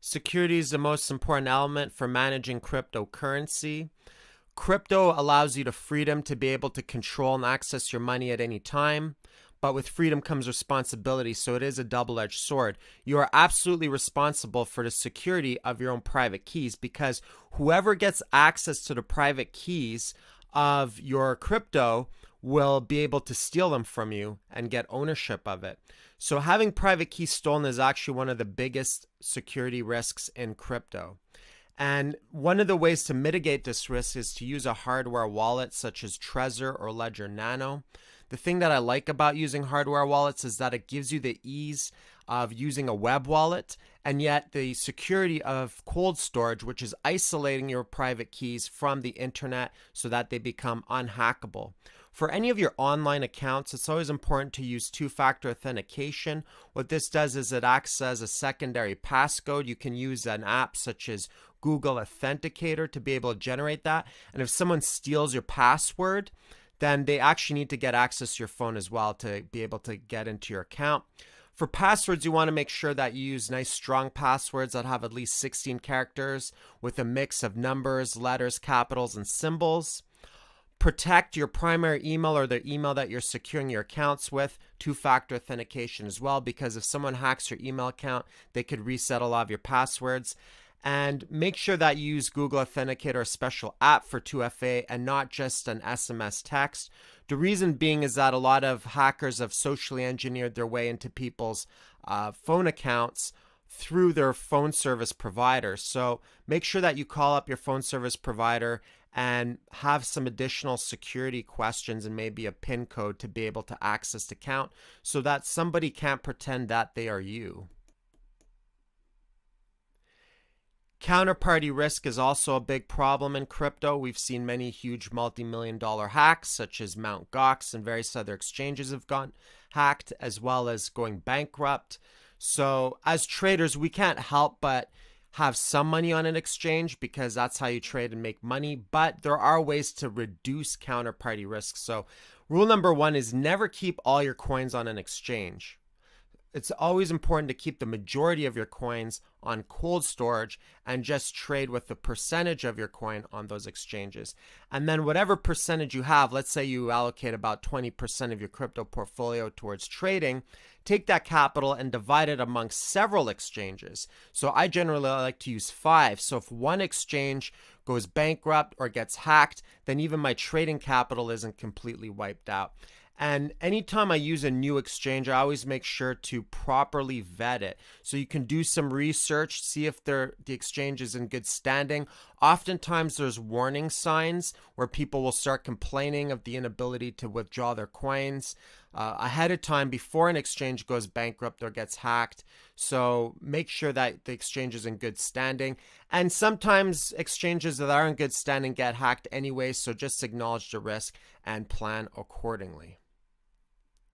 Security is the most important element for managing cryptocurrency. Crypto allows you the freedom to be able to control and access your money at any time. But with freedom comes responsibility, so it is a double-edged sword. You are absolutely responsible for the security of your own private keys, because whoever gets access to the private keys of your crypto will be able to steal them from you and get ownership of it. So having private keys stolen is actually one of the biggest security risks in crypto. And one of the ways to mitigate this risk is to use a hardware wallet such as Trezor or Ledger Nano. The thing that I like about using hardware wallets is that it gives you the ease of using a web wallet, and yet the security of cold storage, which is isolating your private keys from the internet so that they become unhackable. For any of your online accounts, it's always important to use two-factor authentication. What this does is it acts as a secondary passcode. You can use an app such as Google Authenticator to be able to generate that. And if someone steals your password, then they actually need to get access to your phone as well to be able to get into your account. For passwords, you want to make sure that you use nice strong passwords that have at least 16 characters with a mix of numbers, letters, capitals, and symbols. Protect your primary email or the email that you're securing your accounts with, two-factor authentication as well, because if someone hacks your email account, they could reset a lot of your passwords. And make sure that you use Google Authenticator, a special app for 2FA, and not just an SMS text. The reason being is that a lot of hackers have socially engineered their way into people's phone accounts through their phone service provider. So make sure that you call up your phone service provider and have some additional security questions and maybe a PIN code to be able to access the account so that somebody can't pretend that they are you. Counterparty risk is also a big problem in crypto. We've seen many huge multi-million-dollar hacks, such as Mt. Gox and various other exchanges have gotten hacked, as well as going bankrupt. So as traders, we can't help but have some money on an exchange because that's how you trade and make money. But there are ways to reduce counterparty risk. So rule number one is never keep all your coins on an exchange. It's always important to keep the majority of your coins on cold storage and just trade with the percentage of your coin on those exchanges. And then whatever percentage you have, let's say you allocate about 20% of your crypto portfolio towards trading, take that capital and divide it amongst several exchanges. So I generally like to use 5. So if one exchange goes bankrupt or gets hacked, then even my trading capital isn't completely wiped out. And anytime I use a new exchange, I always make sure to properly vet it. So you can do some research, see if the exchange is in good standing. Oftentimes there's warning signs where people will start complaining of the inability to withdraw their coins ahead of time before an exchange goes bankrupt or gets hacked. So make sure that the exchange is in good standing. And sometimes exchanges that are in good standing get hacked anyway, so just acknowledge the risk and plan accordingly.